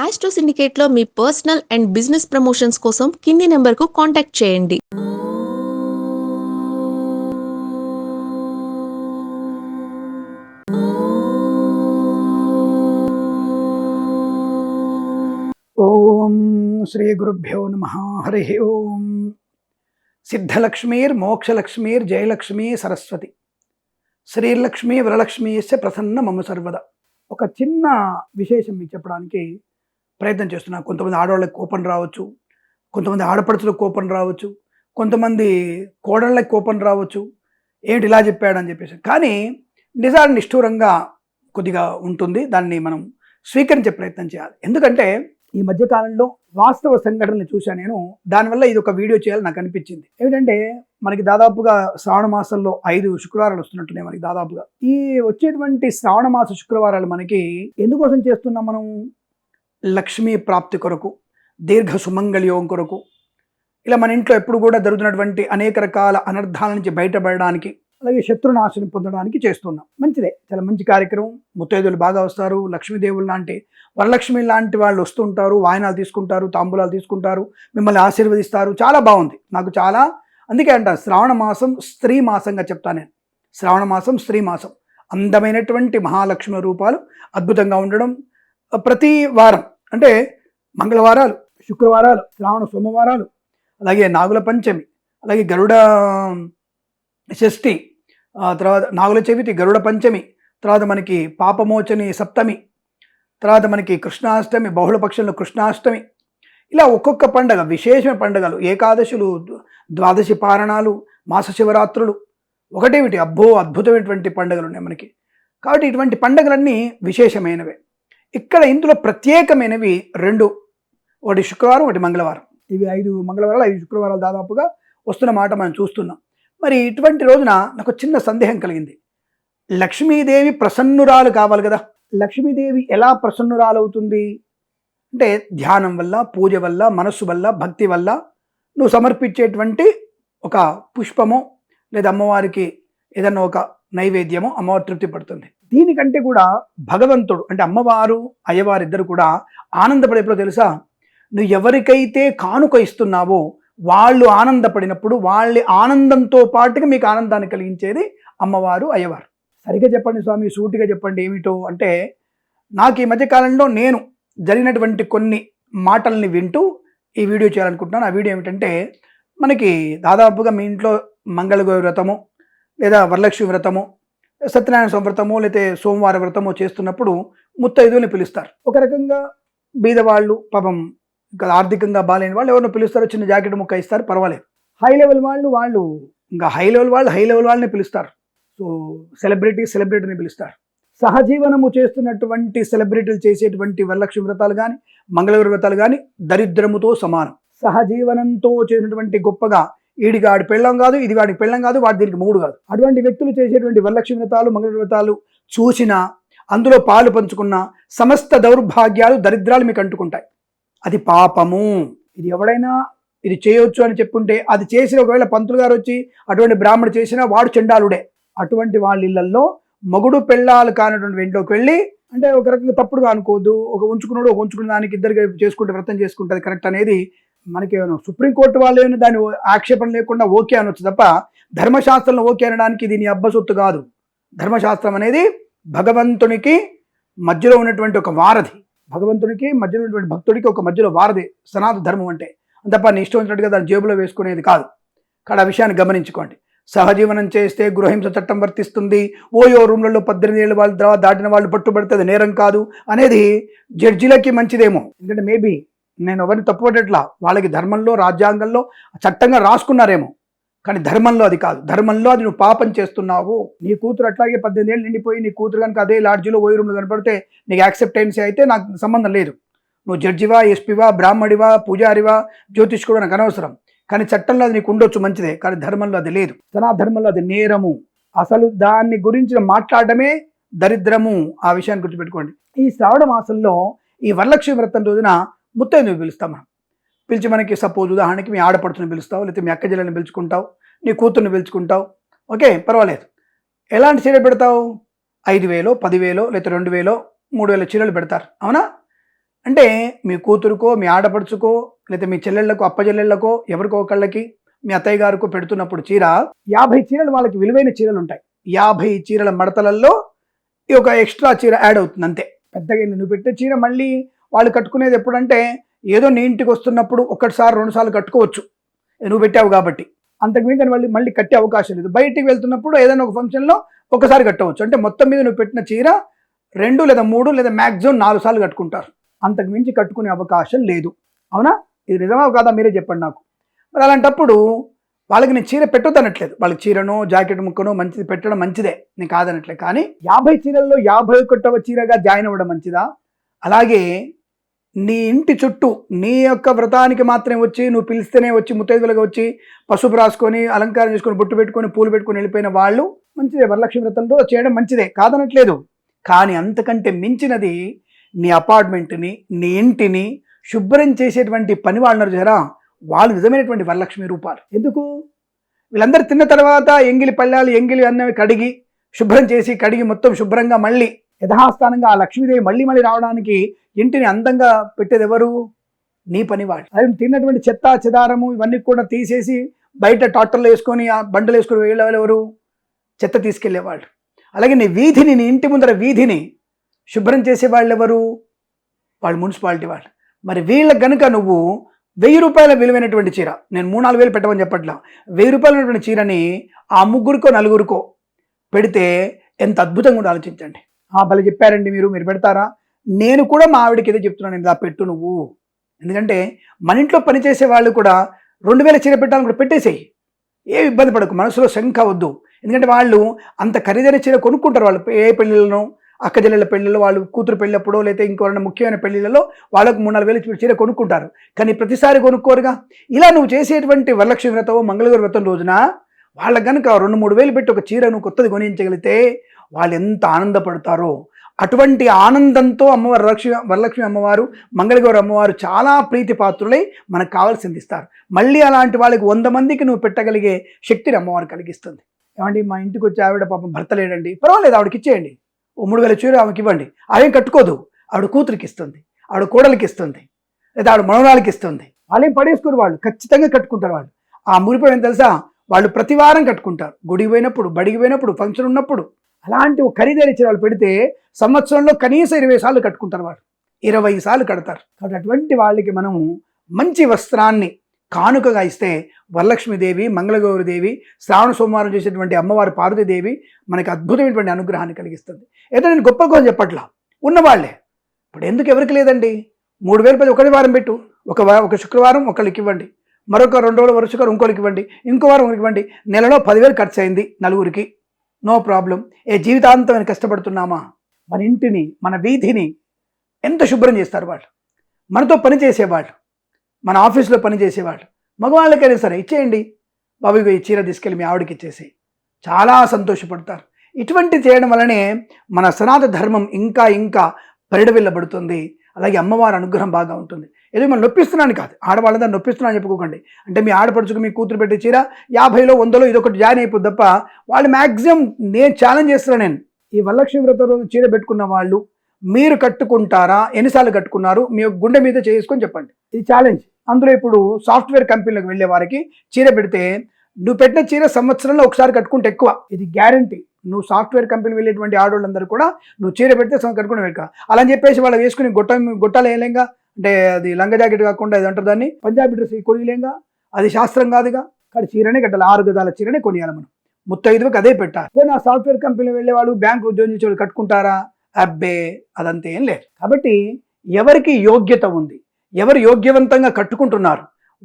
Astro సిండికేట్లో మీ personal and business promotions కోసం కింది నెంబర్కు కాంటాక్ట్ చేయండి. ఓం శ్రీ గురుభ్యో నమ. హరి ఓం. సిద్ధలక్ష్మీర్ మోక్షలక్ష్మీర్ జయలక్ష్మీ సరస్వతి శ్రీలక్ష్మీ వరలక్ష్మీస్య ప్రసన్న మమ సర్వద. ఒక చిన్న విశేషం మీకు చెప్పడానికి ప్రయత్నం చేస్తున్నా. కొంతమంది ఆడవాళ్ళకి కోపం రావచ్చు, కొంతమంది ఆడపడుచులకు కోపం రావచ్చు, కొంతమంది కోడళ్ళకి కోపం రావచ్చు. ఏంటి ఇలా చెప్పాడని చెప్పేసి, కానీ నిజాన్ని నిష్ఠూరంగా కొద్దిగా ఉంటుంది. దాన్ని మనం స్వీకరించే ప్రయత్నం చేయాలి. ఎందుకంటే ఈ మధ్యకాలంలో వాస్తవ సంఘటనలు చూశాను నేను. దానివల్ల ఇది ఒక వీడియో చేయాలని నాకు అనిపించింది. ఏమిటంటే మనకి దాదాపుగా శ్రావణ మాసంలో 5 శుక్రవారాలు వస్తున్నట్టున్నాయి మనకి. దాదాపుగా ఈ వచ్చేటువంటి శ్రావణ మాస శుక్రవారాలు మనకి ఎందుకోసం చేస్తున్నాం మనం? లక్ష్మీ ప్రాప్తి కొరకు, దీర్ఘ సుమంగళయోగం కొరకు, ఇలా మన ఇంట్లో ఎప్పుడు కూడా జరుగుతున్నటువంటి అనేక రకాల అనర్థాల నుంచి బయటపడడానికి, అలాగే శత్రునాశనం పొందడానికి చేస్తున్నాం. మంచిదే, చాలా మంచి కార్యక్రమం. ముత్తైదులు బాగా వస్తారు, లక్ష్మీదేవులు లాంటి వరలక్ష్మి లాంటి వాళ్ళు వస్తుంటారు, వాయనాలు తీసుకుంటారు, తాంబూలాలు తీసుకుంటారు, మిమ్మల్ని ఆశీర్వదిస్తారు. చాలా బాగుంది. నాకు చాలా, అందుకే అంట శ్రావణ మాసం స్త్రీ మాసంగా చెప్తాను నేను. శ్రావణ మాసం స్త్రీ మాసం. అందమైనటువంటి మహాలక్ష్మి రూపాలు అద్భుతంగా ఉండడం. ప్రతి వారం అంటే మంగళవారాలు, శుక్రవారాలు, శ్రావణ సోమవారాలు, అలాగే నాగుల పంచమి, అలాగే గరుడ షష్ఠి, తర్వాత నాగుల చవితి, గరుడ పంచమి, తర్వాత మనకి పాపమోచని సప్తమి, తర్వాత మనకి కృష్ణాష్టమి, బహుళ పక్షంలో కృష్ణాష్టమి, ఇలా ఒక్కొక్క పండగ విశేషమైన పండుగలు, ఏకాదశులు, ద్వాదశి పారణాలు, మాస శివరాత్రులు, ఒకటేమిటి అబ్బో అద్భుతమైనటువంటి పండుగలు ఉన్నాయి మనకి. కాబట్టి ఇటువంటి పండుగలన్నీ విశేషమైనవే. ఇక్కడ ఇందులో ప్రత్యేకమైనవి 2, ఒకటి శుక్రవారం, ఒకటి మంగళవారం. ఇవి 5 మంగళవారాలు, 5 శుక్రవారాలు దాదాపుగా వస్తున్న మాట మనం చూస్తున్నాం. మరి ఇటువంటి రోజున నాకు చిన్న సందేహం కలిగింది. లక్ష్మీదేవి ప్రసన్నురాలు కావాలి కదా. లక్ష్మీదేవి ఎలా ప్రసన్నురాలు అవుతుంది అంటే ధ్యానం వల్ల, పూజ వల్ల, మనస్సు వల్ల, భక్తి వల్ల, నువ్వు సమర్పించేటువంటి ఒక పుష్పమో లేదా అమ్మవారికి ఏదన్నా ఒక నైవేద్యమో అమ్మవారు తృప్తి పడుతుంది. దీనికంటే కూడా భగవంతుడు అంటే అమ్మవారు అయ్యవారు ఇద్దరు కూడా ఆనందపడేప్పుడు తెలుసా? నువ్వు ఎవరికైతే కానుక ఇస్తున్నావో వాళ్ళు ఆనందపడినప్పుడు వాళ్ళ ఆనందంతో పాటుగా మీకు ఆనందాన్ని కలిగించేది అమ్మవారు అయ్యవారు. సరిగ్గా చెప్పండి స్వామి, సూటిగా చెప్పండి ఏమిటో అంటే, నాకు ఈ మధ్యకాలంలో నేను జరిగినటువంటి కొన్ని మాటల్ని వింటూ ఈ వీడియో చేయాలనుకుంటున్నాను. ఆ వీడియో ఏమిటంటే, మనకి దాదాపుగా మీ ఇంట్లో మంగళగౌరి వ్రతము లేదా వరలక్ష్మి వ్రతము, సత్యనారాయణ స్వామి వ్రతము, లేకపోతే సోమవార వ్రతము చేస్తున్నప్పుడు ముత్తైదువుని పిలుస్తారు. ఒక రకంగా బీదవాళ్ళు, పాపం ఇంకా ఆర్థికంగా బాగాలేని వాళ్ళు ఎవరినో పిలుస్తారు, చిన్న జాకెట్ ముక్క ఇస్తారు, పర్వాలేదు. హై లెవెల్ వాళ్ళు ఇంకా హై లెవెల్ వాళ్ళని పిలుస్తారు. సో సెలబ్రిటీని పిలుస్తారు. సహజీవనము చేస్తున్నటువంటి సెలబ్రిటీలు చేసేటువంటి వరలక్ష్మి వ్రతాలు కానీ, మంగళవారి వ్రతాలు కానీ దరిద్రముతో సమానం. సహజీవనంతో చేసినటువంటి గొప్పగా ఈడికి ఆడి పెళ్ళం కాదు, ఇది వాడికి పెళ్ళం కాదు, వాడి దీనికి మూడు కాదు, అటువంటి వ్యక్తులు చేసేటువంటి వరలక్ష్మి వ్రతాలు, మంగళవారి వ్రతాలు చూసినా, అందులో పాలు పంచుకున్న సమస్త దౌర్భాగ్యాలు, దరిద్రాలు మీకు అంటుకుంటాయి. అది పాపము. ఇది ఎవడైనా ఇది చేయొచ్చు అని చెప్పుంటే, అది చేసిన ఒకవేళ పంతులు గారు వచ్చి అటువంటి బ్రాహ్మడు చేసినా వాడు చండాలుడే. అటువంటి వాళ్ళ ఇళ్లలో మగుడు పెళ్ళాలు కానటువంటి వెంట్లోకి వెళ్ళి, అంటే ఒక రకంగా తప్పుడుగా అనుకోవద్దు, ఒక ఉంచుకున్న దానికి ఇద్దరు చేసుకుంటే వ్రతం చేసుకుంటే అది కరెక్ట్ అనేది మనకి సుప్రీంకోర్టు వాళ్ళు ఏమైనా దాని ఆక్షేపణ లేకుండా ఓకే అనొచ్చు తప్ప, ధర్మశాస్త్రంలో ఓకే అనడానికి దీని అబ్బసొత్తు కాదు. ధర్మశాస్త్రం అనేది భగవంతునికి మధ్యలో ఉన్నటువంటి ఒక వారధి, భగవంతునికి మధ్యలో ఉన్నటువంటి భక్తుడికి ఒక మధ్యలో వారధి సనాతన ధర్మం అంటే. తప్ప నీ ఇష్టం వచ్చినట్టుగా దాన్ని జేబులో వేసుకునేది కాదు. కానీ ఆ విషయాన్ని గమనించుకోండి. సహజీవనం చేస్తే గృహహింస చట్టం వర్తిస్తుంది, ఓయో రూమ్లలో 18 ఏళ్ళ వాళ్ళు తర్వాత దాటిన వాళ్ళు పట్టుబడితే అది నేరం కాదు అనేది జడ్జిలకి మంచిదేమో. ఎందుకంటే మేబీ నేను ఎవరిని తప్పుపట్టట్లా, వాళ్ళకి ధర్మంలో, రాజ్యాంగంలో చట్టంగా రాసుకున్నారేమో, కానీ ధర్మంలో అది కాదు. ధర్మంలో అది నువ్వు పాపం చేస్తున్నావు. నీ కూతురు అట్లాగే 18 ఏళ్ళు నిండిపోయి నీ కూతురు కనుక అదే లాడ్జిలో ఓయో రూమ్లో కనపడితే నీకు యాక్సెప్టెన్సీ అయితే నాకు సంబంధం లేదు. నువ్వు జడ్జివా, ఎస్పీవా, బ్రాహ్మడివా, పూజారివా, జ్యోతిష్కుడు నాకు అనవసరం. కానీ చట్టంలో అది నీకు ఉండొచ్చు, మంచిదే, కానీ ధర్మంలో అది లేదు. సనాధర్మంలో అది నేరము. అసలు దాన్ని గురించి మాట్లాడటమే దరిద్రము. ఆ విషయాన్ని గుర్తుపెట్టుకోండి. ఈ శ్రావణ మాసంలో ఈ వరలక్ష్మి వ్రతం రోజున ముత్తైదువుని పిలుస్తాం మనం. పిలిచి మనకి సపోజ్ ఉదాహరణకి మీ ఆడపడుతుని పిలుస్తావు, లేకపోతే మీ అక్క చెల్లెల్ని పిలుచుకుంటావు, నీ కూతుర్ని పిలుచుకుంటావు, ఓకే పర్వాలేదు. ఎలాంటి చీర పెడతావు? 5,000, 10,000, లేకపోతే 2,000, 3,000 చీరలు పెడతారు, అవునా? అంటే మీ కూతురుకో, మీ ఆడపడుచుకో, లేదా మీ చెల్లెళ్ళకో, అప్పచెల్లెళ్ళకో, ఎవరికో ఒకళ్ళకి, మీ అత్తయ్య గారికో పెడుతున్నప్పుడు చీర 50 చీరలు వాళ్ళకి విలువైన చీరలు ఉంటాయి. 50 చీరల మడతలలో ఈ ఒక ఎక్స్ట్రా చీర యాడ్ అవుతుంది అంతే. పెద్దగా నువ్వు పెట్టే చీర మళ్ళీ వాళ్ళు కట్టుకునేది ఎప్పుడంటే ఏదో నీ ఇంటికి వస్తున్నప్పుడు ఒకటిసారి 2 సార్లు కట్టుకోవచ్చు, నువ్వు పెట్టావు కాబట్టి. అంతకు మించి మళ్ళీ కట్టే అవకాశం లేదు. బయటికి వెళ్తున్నప్పుడు ఏదైనా ఒక ఫంక్షన్లో ఒకసారి కట్టవచ్చు. అంటే మొత్తం మీద నువ్వు పెట్టిన చీర 2 లేదా 3 లేదా మ్యాక్సిమం 4 సార్లు కట్టుకుంటారు. అంతకు మించి కట్టుకునే అవకాశం లేదు. అవునా? ఇది నిజమా కాదా మీరే చెప్పండి నాకు. మరి అలాంటప్పుడు వాళ్ళకి నేను చీర పెట్టొద్దనట్లేదు. వాళ్ళకి చీరనో జాకెట్ ముక్కనో మంచిది పెట్టడం మంచిదే, నేను కాదనట్లేదు. కానీ 50 చీరల్లో 51వ చీరగా జాయిన్ అవ్వడం మంచిదా? అలాగే నీ ఇంటి చుట్టూ నీ యొక్క వ్రతానికి మాత్రమే వచ్చి, నువ్వు పిలిస్తేనే వచ్చి ముత్తైదులుగా వచ్చి పసుపు రాసుకొని అలంకారం చేసుకొని బొట్టు పెట్టుకొని పూలు పెట్టుకొని వెళ్ళిపోయిన వాళ్ళు మంచిదే, వరలక్ష్మి వ్రతంలో చేయడం మంచిదే, కాదనట్లేదు. కానీ అంతకంటే మించినది నీ అపార్ట్మెంట్ని, నీ ఇంటిని శుభ్రం చేసేటువంటి పని వాళ్ళన్నారు జరా, వాళ్ళు నిజమైనటువంటి వరలక్ష్మి రూపాలు. ఎందుకు? వీళ్ళందరూ తిన్న తర్వాత ఎంగిలి పళ్ళాలు, ఎంగిలి అన్నవి కడిగి శుభ్రం చేసి, కడిగి మొత్తం శుభ్రంగా మళ్ళీ యథాస్థానంగా ఆ లక్ష్మీదేవి మళ్ళీ రావడానికి ఇంటిని అందంగా పెట్టేది ఎవరు? నీ పని వాళ్ళు. అదే తిన్నటువంటి చెత్త చెదారము ఇవన్నీ కూడా తీసేసి బయట టాటర్లు వేసుకొని ఆ బండలు వేసుకొని వెళ్ళేవాళ్ళు ఎవరు? చెత్త తీసుకెళ్లేవాళ్ళు. అలాగే నీ వీధిని, నీ ఇంటి ముందర వీధిని శుభ్రం చేసేవాళ్ళు ఎవరు? వాళ్ళు మున్సిపాలిటీ వాళ్ళు. మరి వీళ్ళకి గనుక నువ్వు 1000 రూపాయల విలువైనటువంటి చీర, నేను 3-4 వేలు పెట్టమని చెప్పట్లా, 1000 రూపాయలైనటువంటి చీరని ఆ ముగ్గురికో నలుగురికో పెడితే ఎంత అద్భుతంగా ఉందో ఆలోచించండి. భలే చెప్పారండి మీరు పెడతారా? నేను కూడా మా ఆవిడకి ఏదో చెప్తున్నాను, ఇలా పెట్టు నువ్వు. ఎందుకంటే మన ఇంట్లో పనిచేసే వాళ్ళు కూడా 2000 చీర పెట్టాలని కూడా పెట్టేసేయి, ఏ ఇబ్బంది పడకు, మనసులో శంక వద్దు. ఎందుకంటే వాళ్ళు అంత ఖరీదైన చీర కొనుక్కుంటారు. వాళ్ళు ఏ పెళ్ళిళ్ళను, అక్క చెల్లెళ్ళ పెళ్ళిళ్ళు, వాళ్ళు కూతురు పెళ్ళప్పుడు, లేకపోతే ఇంకోరైనా ముఖ్యమైన పెళ్ళిళ్ళలో వాళ్ళకు 3-4 వేలు చీర కొనుక్కుంటారు. కానీ ప్రతిసారి కొనుక్కోరుగా. ఇలా నువ్వు చేసేటువంటి వరలక్ష్మి వ్రతం, మంగళవారం వ్రతం రోజున వాళ్ళకి కనుక 2-3 వేలు పెట్టి ఒక చీర నువ్వు కొత్తది కొనించగలిగితే వాళ్ళు ఎంత ఆనందపడతారో. అటువంటి ఆనందంతో అమ్మవారు వరలక్ష్మి అమ్మవారు, మంగళగౌరి అమ్మవారు చాలా ప్రీతి పాత్రులై మనకు కావాల్సింది ఇస్తారు. మళ్ళీ అలాంటి వాళ్ళకి 100 మందికి నువ్వు పెట్టగలిగే శక్తిని అమ్మవారు కలిగిస్తుంది. ఏమండి, మా ఇంటికి వచ్చి ఆవిడ పాపం భర్త లేడండి, పర్వాలేదు ఆవిడకి ఇచ్చేయండి, 3000 చీర ఆమెకి ఇవ్వండి. ఆవిడ కట్టుకోదు, ఆవిడ కూతురికి ఇస్తుంది, ఆవిడ కోడలికి ఇస్తుంది, లేదా ఆవిడ మనవరాలకి ఇస్తుంది. వాళ్ళేం పడేసుకోరు, వాళ్ళు ఖచ్చితంగా కట్టుకుంటారు. వాళ్ళు ఆ మురిపోయిన తెలుసా, వాళ్ళు ప్రతి వారం కట్టుకుంటారు. గుడికి పోయినప్పుడు, బడికి పోయినప్పుడు, ఫంక్షన్ ఉన్నప్పుడు. అలాంటి ఒక ఖరీదైన చీర వాళ్ళు పెడితే సంవత్సరంలో కనీసం 20 సార్లు కట్టుకుంటారు. వాళ్ళు 20 సార్లు కడతారు. కాబట్టి అటువంటి వాళ్ళకి మనము మంచి వస్త్రాన్ని కానుకగా ఇస్తే వరలక్ష్మీదేవి, మంగళగౌరిదేవి, శ్రావణ సోమవారం చేసేటువంటి అమ్మవారి పార్వతీదేవి మనకి అద్భుతమైనటువంటి అనుగ్రహాన్ని కలిగిస్తుంది. ఏదో నేను గొప్ప కోసం చెప్పట్లా, ఉన్నవాళ్లే. ఇప్పుడు ఎందుకు ఎవరికి లేదండి? 3000 ఒకటి వారం పెట్టు, ఒక శుక్రవారం ఒకళ్ళకి ఇవ్వండి, మరొక 2 రోజుల వరుసగా ఇంకోళ్ళకి ఇవ్వండి, ఇంకో వారం ఒకరికి ఇవ్వండి. నెలలో 10,000 ఖర్చు అయింది నలుగురికి, నో ప్రాబ్లం. జీవితాంతం కష్టపడుతున్నామా? మన ఇంటిని, మన వీధిని ఎంత శుభ్రం చేస్తారు వాళ్ళు. మనతో పని చేసేవాళ్ళు, మన ఆఫీస్లో పని చేసేవాళ్ళు, మగవాళ్ళకైనా సరే ఇచ్చేయండి, బాబు ఈ చీర తీసుకెళ్ళి మీ ఆవిడకి ఇచ్చేసి, చాలా సంతోషపడతారు. ఇటువంటి చేయడం వల్లనే మన సనాతన ధర్మం ఇంకా ఇంకా పరిడవిల్లబడుతుంది. అలాగే అమ్మవారి అనుగ్రహం బాగా ఉంటుంది. ఏదో మనం నొప్పిస్తున్నాను కాదు, ఆడవాళ్ళంతా నొప్పిస్తున్నాను చెప్పుకోకండి. అంటే మీ ఆడపడుచుకు మీ కూతురు పెట్టే చీర 50లో 100లో ఇదొకటి జాయిన్ అయిపోద్ది తప్ప వాళ్ళు మ్యాక్సిమం, నేను ఛాలెంజ్ చేస్తున్నాను, నేను ఈ వరలక్ష్మి వ్రతం రోజు చీర పెట్టుకున్న వాళ్ళు మీరు కట్టుకుంటారా? ఎన్నిసార్లు కట్టుకున్నారు? మీ గుండె మీద చేసుకొని చెప్పండి. ఇది ఛాలెంజ్. అందులో ఇప్పుడు సాఫ్ట్వేర్ కంపెనీలకు వెళ్ళే వారికి చీర పెడితే, నువ్వు పెట్టిన చీర సంవత్సరంలో ఒకసారి కట్టుకుంటే ఎక్కువ, ఇది గ్యారంటీ. నువ్వు సాఫ్ట్వేర్ కంపెనీ వెళ్ళేటువంటి ఆడవాళ్ళందరూ కూడా నువ్వు చీర పెడితే కట్టుకుని వెళ్ళక, అలా అని చెప్పేసి వాళ్ళు వేసుకుని గొట్టాలు వేయలేంగా. అంటే అది లంగా జాకెట్ కాకుండా ఇది అంటారు దాన్ని, పంజాబీ డ్రెస్ కొనిలేంగా, అది శాస్త్రం కాదుగా. కానీ చీరనే కట్టాలి, 6 గజాల చీరనే కొనియాలి మనం, ముత్తైదువుకి అదే పెట్టాలి. నా సాఫ్ట్వేర్ కంపెనీ వెళ్ళే వాళ్ళు, బ్యాంక్ ఉద్యోగం చేసే వాళ్ళు కట్టుకుంటారా? అబ్బే, అదంతా ఏం లేదు. కాబట్టి ఎవరికి యోగ్యత ఉంది, ఎవరు యోగ్యవంతంగా కట్టుకుంటున్నారు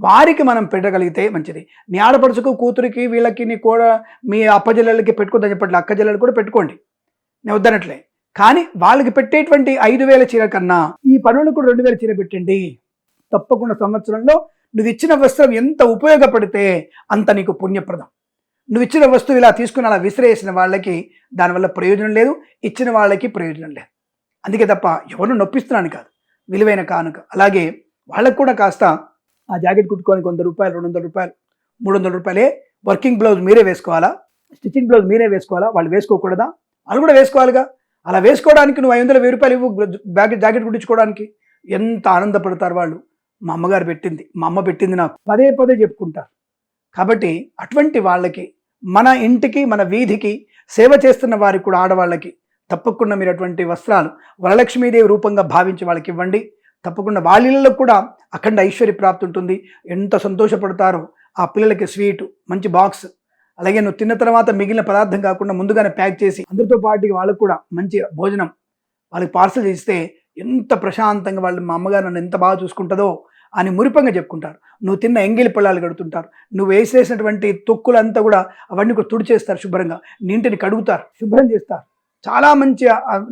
వారికి మనం పెట్టగలిగితే మంచిది. నీ ఆడపడుచుకు, కూతురికి, వీళ్ళకి, నీ కూడా మీ అప్పజల్లెలకి పెట్టుకుందని చెప్పట్లే, అక్క జల్లెలు కూడా పెట్టుకోండి, నేను వద్దనట్లే. కానీ వాళ్ళకి పెట్టేటువంటి 5,000 చీర కన్నా ఈ పనులకు 2,000 చీర పెట్టండి. తప్పకుండా సంవత్సరంలో నువ్వు ఇచ్చిన వస్త్రం ఎంత ఉపయోగపడితే అంత నీకు పుణ్యప్రదం. నువ్వు ఇచ్చిన వస్తువు ఇలా తీసుకుని అలా విసిరేసిన వాళ్ళకి దానివల్ల ప్రయోజనం లేదు, ఇచ్చిన వాళ్ళకి ప్రయోజనం లేదు. అందుకే తప్ప ఎవరిని నొప్పిస్తున్నాను కాదు, విలువైన కానుక. అలాగే వాళ్ళకు కూడా కాస్త ఆ జాకెట్ కుట్టుకోనికి 100 రూపాయలు, 200 రూపాయలు, 300 రూపాయలే. వర్కింగ్ బ్లౌజ్ మీరే వేసుకోవాలా? స్టిచ్చింగ్ బ్లౌజ్ మీరే వేసుకోవాలా? వాళ్ళు వేసుకోకూడదా? వాళ్ళు కూడా వేసుకోవాలిగా. అలా వేసుకోవడానికి నువ్వు 500-1000 రూపాయలు ఇవ్వు జాకెట్ కుట్టించుకోవడానికి. ఎంత ఆనందపడతారు వాళ్ళు. మా అమ్మగారు పెట్టింది, మా అమ్మ పెట్టింది నాకు పదే పదే చెప్పుకుంటారు. కాబట్టి అటువంటి వాళ్ళకి, మన ఇంటికి మన వీధికి సేవ చేస్తున్న వారికి కూడా ఆడవాళ్ళకి తప్పకుండా మీరు అటువంటి వస్త్రాలు వరలక్ష్మీదేవి రూపంగా భావించి వాళ్ళకి ఇవ్వండి. తప్పకుండా వాళ్ళ కూడా అఖండ ఐశ్వర్య ప్రాప్తి ఉంటుంది. ఎంత సంతోషపడతారో. ఆ పిల్లలకి స్వీటు, మంచి బాక్స్, అలాగే నువ్వు తిన్న తర్వాత మిగిలిన పదార్థం కాకుండా ముందుగానే ప్యాక్ చేసి అందరితో పాటుగా వాళ్ళకు కూడా మంచి భోజనం వాళ్ళకి పార్సల్ చేస్తే ఎంత ప్రశాంతంగా వాళ్ళు, మా అమ్మగారు నన్ను ఎంత బాగా చూసుకుంటుందో అని మురిపంగా చెప్పుకుంటారు. నువ్వు తిన్న ఎంగిలి పళ్ళాలు కడుగుతుంటారు, నువ్వు వేసేసినటువంటి తొక్కులంతా కూడా అవన్నీ కూడా తుడిచేస్తారు, శుభ్రంగా నీ ఇంటిని కడుగుతారు, శుభ్రం చేస్తారు. చాలా మంచి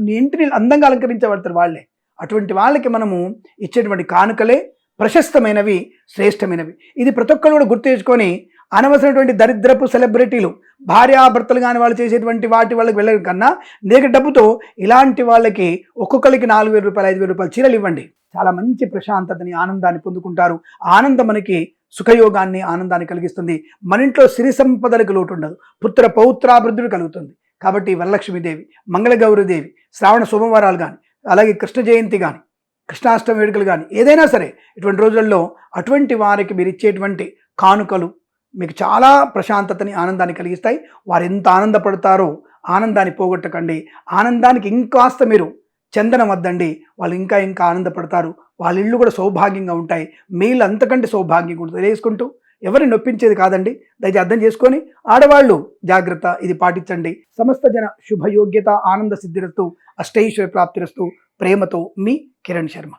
నీ ఇంటిని అందంగా అలంకరించబడతారు వాళ్ళే. అటువంటి వాళ్ళకి మనము ఇచ్చేటువంటి కానుకలే ప్రశస్తమైనవి, శ్రేష్టమైనవి. ఇది ప్రతి ఒక్కరు కూడా గుర్తు తెచ్చుకొని అనవసరమైనటువంటి దరిద్రపు సెలబ్రిటీలు, భార్యాభర్తలు కానీ వాళ్ళు చేసేటువంటి వాటి వాళ్ళకి వెళ్ళడం కన్నా నీకు డబ్బుతో ఇలాంటి వాళ్ళకి ఒక్కొక్కరికి 4,000 రూపాయలు 5,000 రూపాయలు చీరలు ఇవ్వండి. చాలా మంచి ప్రశాంతతని, ఆనందాన్ని పొందుకుంటారు. ఆనందం మనకి సుఖయోగాన్ని, ఆనందాన్ని కలిగిస్తుంది. మన ఇంట్లో సిరి సంపదలకు లోటు ఉండదు, పుత్ర పౌత్రాభివృద్ధి కలుగుతుంది. కాబట్టి వరలక్ష్మీదేవి, మంగళగౌరీదేవి శ్రావణ సోమవారాలు కానీ, అలాగే కృష్ణ జయంతి కానీ, కృష్ణాష్టమి వేడుకలు కానీ, ఏదైనా సరే ఇటువంటి రోజుల్లో అటువంటి వారికి మీరు ఇచ్చేటువంటి కానుకలు మీకు చాలా ప్రశాంతతని, ఆనందాన్ని కలిగిస్తాయి. వారు ఎంత ఆనందపడతారో ఆనందాన్ని పోగొట్టకండి. ఆనందానికి ఇంకాస్త మీరు చందనం వద్దండి, వాళ్ళు ఇంకా ఇంకా ఆనందపడతారు. వాళ్ళ ఇళ్ళు కూడా సౌభాగ్యంగా ఉంటాయి. మీ ఇల్లు అంతకంటే సౌభాగ్యంగా ఉంటుంది. తెలియజేసుకుంటూ ఎవరిని నొప్పించేది కాదండి, దయచేసి అర్థం చేసుకొని ఆడవాళ్ళు జాగ్రత్త, ఇది పాటించండి. సమస్త జన శుభయోగ్యత, ఆనంద సిద్ధిరస్తు, అష్టైశ్వర్య ప్రాప్తిరస్తు. ప్రేమతో మీ కిరణ్ శర్మ.